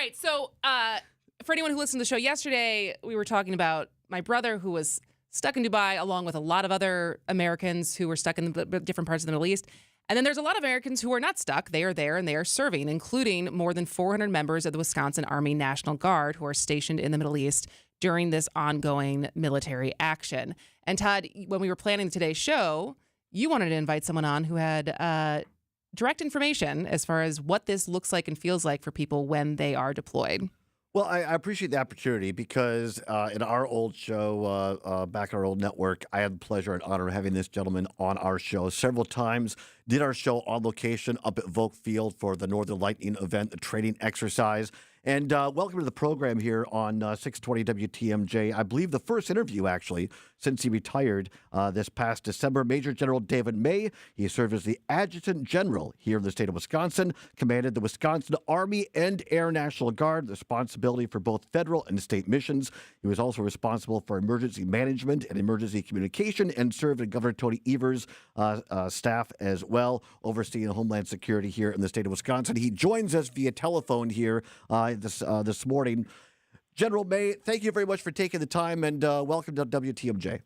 right. So for anyone who listened to the show yesterday, we were talking about my brother who was stuck in Dubai along with a lot of other Americans who were stuck in the different parts of the Middle East. And then there's a lot of Americans who are not stuck. They are there and they are serving, including more than 400 members of the Wisconsin Army National Guard who are stationed in the Middle East during this ongoing military action. And Todd, when we were planning today's show, you wanted to invite someone on who had direct information as far as what this looks like and feels like for people when they are deployed. Well, I appreciate the opportunity because in our old show, back in our old network, I had the pleasure and honor of having this gentleman on our show several times. Did our show on location up at Volk Field for the Northern Lightning event, the training exercise. And welcome to the program here on 620 WTMJ. I believe the first interview, actually, since he retired this past December. Major General David May, he served as the Adjutant General here in the state of Wisconsin, commanded the Wisconsin Army and Air National Guard, responsibility for both federal and state missions. He was also responsible for emergency management and emergency communication and served in Governor Tony Evers' staff as well, overseeing Homeland Security here in the state of Wisconsin. He joins us via telephone here this morning. General May, thank you very much for taking the time, and welcome to WTMJ.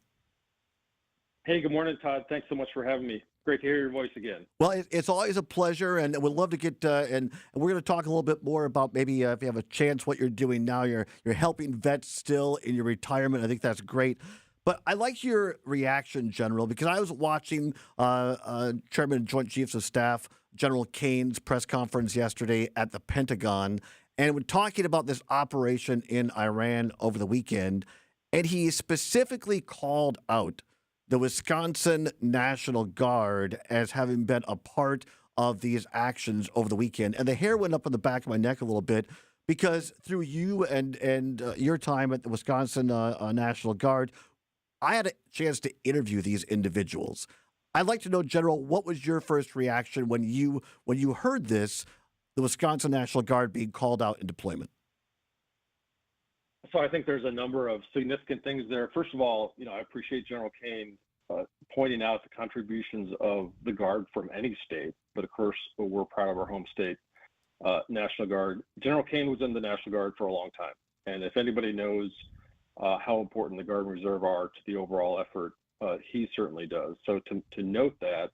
Hey, good morning, Todd. Thanks so much for having me. Great to hear your voice again. Well, it's always a pleasure, and we'd love to get and we're going to talk a little bit more about maybe if you have a chance what you're doing now. You're helping vets still in your retirement. I think that's great. But I like your reaction, General, because I was watching Chairman and Joint Chiefs of Staff General Kane's press conference yesterday at the Pentagon, and we're talking about this operation in Iran over the weekend, and he specifically called out the Wisconsin National Guard as having been a part of these actions over the weekend. And the hair went up on the back of my neck a little bit because through you and your time at the Wisconsin National Guard, I had a chance to interview these individuals. I'd like to know, General, what was your first reaction when you heard this, the Wisconsin National Guard being called out in deployment? So I think there's a number of significant things there. First of all, I appreciate General Kane pointing out the contributions of the Guard from any state, but of course, we're proud of our home state, National Guard. General Kane was in the National Guard for a long time. And if anybody knows how important the Guard and Reserve are to the overall effort, he certainly does. So to note that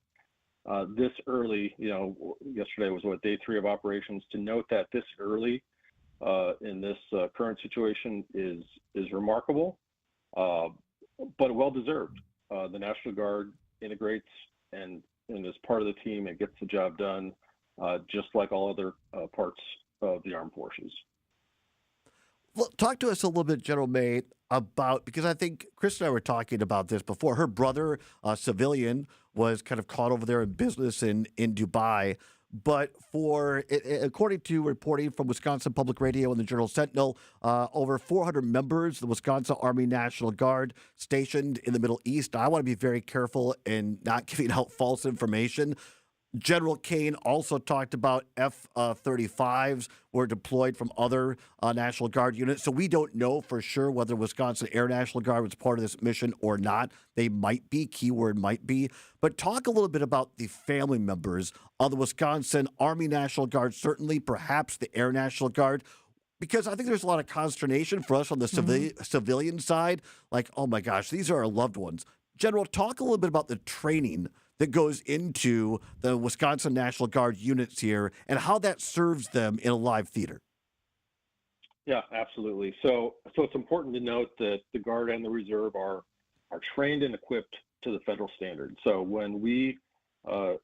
this early, yesterday was day 3 of operations, to note that this early in this current situation is remarkable, but well-deserved. The National Guard integrates and is part of the team and gets the job done, just like all other parts of the armed forces. Well, talk to us a little bit, General May, about, because I think Kristin and I were talking about this before. Her brother, a civilian, was kind of caught over there in business in Dubai. But according to reporting from Wisconsin Public Radio and the Journal Sentinel, over 400 members of the Wisconsin Army National Guard stationed in the Middle East. Now, I want to be very careful in not giving out false information. General Kane also talked about F-35s were deployed from other National Guard units. So we don't know for sure whether Wisconsin Air National Guard was part of this mission or not. They might be, keyword might be. But talk a little bit about the family members of the Wisconsin Army National Guard, certainly perhaps the Air National Guard, because I think there's a lot of consternation for us on the civilian side. Like, oh my gosh, these are our loved ones. General, talk a little bit about the training that goes into the Wisconsin National Guard units here and how that serves them in a live theater. Yeah, absolutely. So it's important to note that the Guard and the Reserve are trained and equipped to the federal standard. So when we go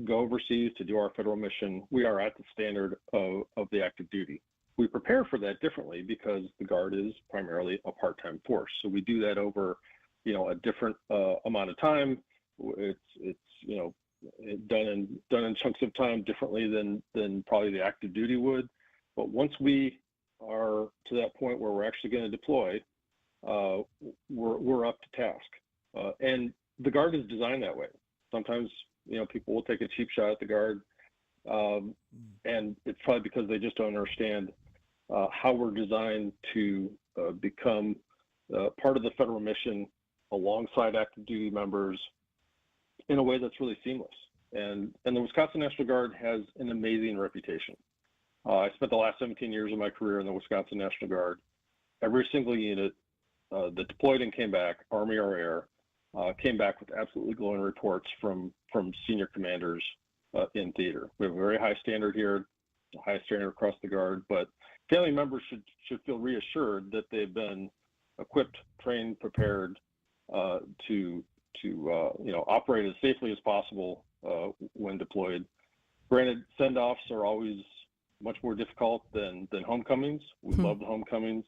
overseas to do our federal mission, we are at the standard of the active duty. We prepare for that differently because the Guard is primarily a part-time force. So we do that over, a different amount of time. It's done in chunks of time differently than probably the active duty would. But once we are to that point where we're actually going to deploy, we're up to task. And the Guard is designed that way. Sometimes people will take a cheap shot at the Guard, and it's probably because they just don't understand how we're designed to become part of the federal mission alongside active duty members in a way that's really seamless. And the Wisconsin National Guard has an amazing reputation. I spent the last 17 years of my career in the Wisconsin National Guard. Every single unit that deployed and came back, Army or Air, came back with absolutely glowing reports from senior commanders in theater. We have a very high standard here, the highest standard across the Guard, but family members should feel reassured that they've been equipped, trained, prepared to operate as safely as possible when deployed. Granted, send-offs are always much more difficult than homecomings. We love the homecomings,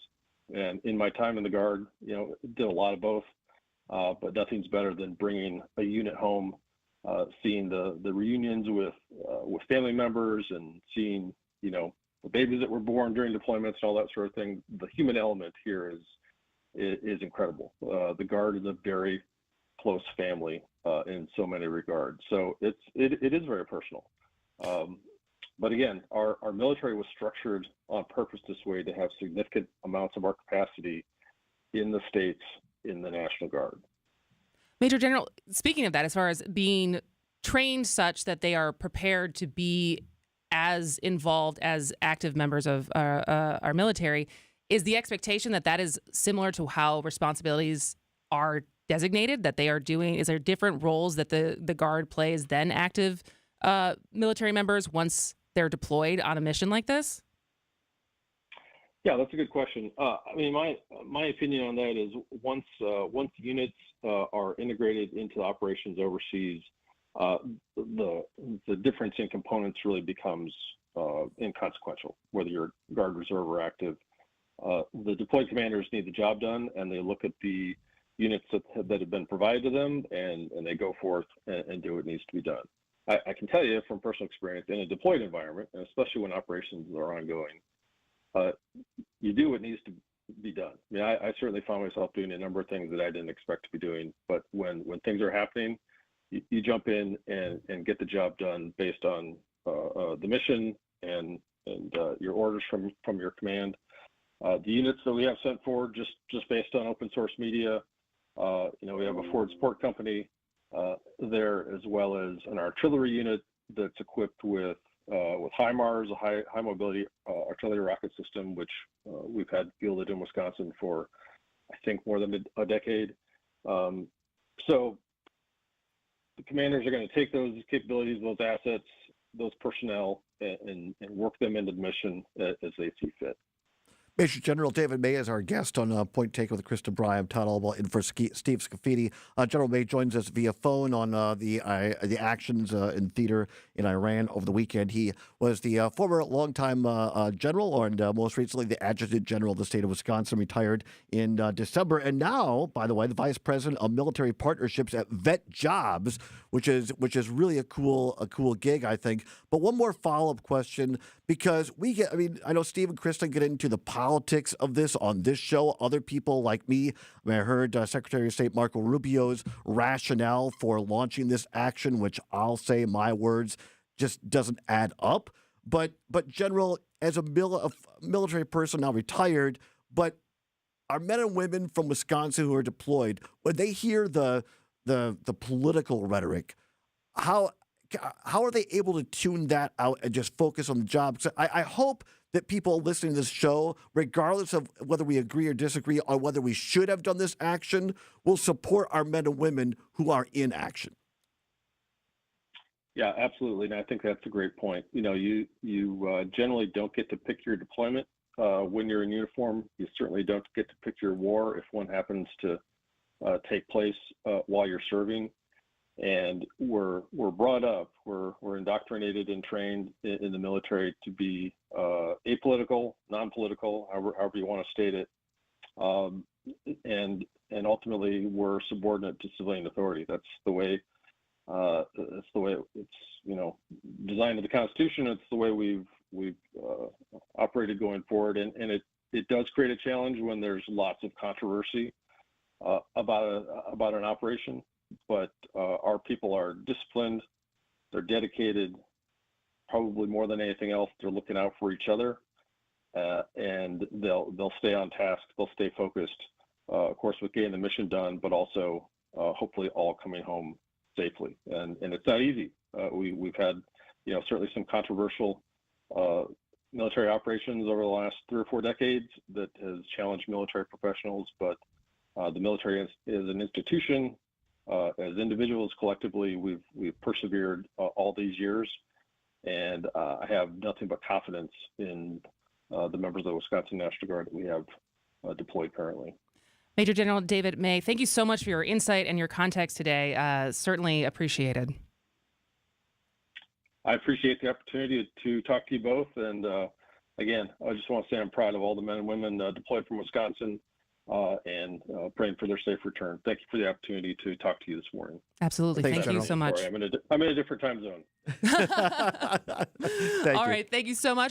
and in my time in the Guard, did a lot of both. But nothing's better than bringing a unit home, seeing the reunions with family members, and seeing the babies that were born during deployments and all that sort of thing. The human element here is incredible. The Guard is a very close family in so many regards. So it is very personal. But again, our military was structured on purpose this way to have significant amounts of our capacity in the states in the National Guard. Major General, speaking of that, as far as being trained such that they are prepared to be as involved as active members of our military, is the expectation that is similar to how responsibilities are designated, that they are doing? Is there different roles that the Guard plays than active military members once they're deployed on a mission like this? Yeah, that's a good question. My opinion on that is once units are integrated into operations overseas, the difference in components really becomes inconsequential, whether you're Guard, Reserve, or active. The deployed commanders need the job done, and they look at the units that have been provided to them, and they go forth and do what needs to be done. I can tell you from personal experience, in a deployed environment, and especially when operations are ongoing, you do what needs to be done. I certainly found myself doing a number of things that I didn't expect to be doing, but when things are happening, you jump in and get the job done based on the mission and your orders from your command. The units that we have sent forward, just based on open source media, we have a forward support company there, as well as an artillery unit that's equipped with HIMARS, a high mobility artillery rocket system, which we've had fielded in Wisconsin for, I think, more than a decade. So the commanders are going to take those capabilities, those assets, those personnel, and work them into the mission as they see fit. Major General David May is our guest on Point Taken with Kristin, Brey. I'm Todd Allbaugh in for Steve Scafidi. General May joins us via phone on the actions in theater in Iran over the weekend. He was the former longtime general, and most recently the adjutant general of the state of Wisconsin, retired in December. And now, by the way, the vice president of military partnerships at Vet Jobs, which is really a cool gig, I think. But one more follow-up question, because I know Steve and Kristin get into the politics of this on this show. Other people like me, I heard Secretary of State Marco Rubio's rationale for launching this action, which I'll say my words just doesn't add up. But General, as a military person now retired, but our men and women from Wisconsin who are deployed, when they hear the political rhetoric, how are they able to tune that out and just focus on the job? So I hope that people listening to this show, regardless of whether we agree or disagree on whether we should have done this action, will support our men and women who are in action. Yeah, absolutely. And I think that's a great point. You generally don't get to pick your deployment when you're in uniform. You certainly don't get to pick your war if one happens to take place while you're serving. And we're brought up, we're indoctrinated and trained in the military to be apolitical, non-political, however you want to state it, and ultimately we're subordinate to civilian authority. That's the way it's designed in the Constitution. It's the way we've operated going forward, and it does create a challenge when there's lots of controversy about an operation. But our people are disciplined, they're dedicated, probably more than anything else, they're looking out for each other, and they'll stay on task, they'll stay focused, of course, with getting the mission done, but also hopefully all coming home safely. And it's not easy. We've had, certainly some controversial military operations over the last 3 or 4 decades that has challenged military professionals, but the military is an institution. As individuals, collectively, we've persevered all these years, and I have nothing but confidence in the members of the Wisconsin National Guard that we have deployed currently. Major General David May, thank you so much for your insight and your context today. Certainly appreciated. I appreciate the opportunity to talk to you both. And again, I just want to say I'm proud of all the men and women deployed from Wisconsin and praying for their safe return. Thank you for the opportunity to talk to you this morning. Absolutely. Thanks, Thank you General. so much. Sorry, I'm in a different time zone. Thank All you. right. Thank you so much.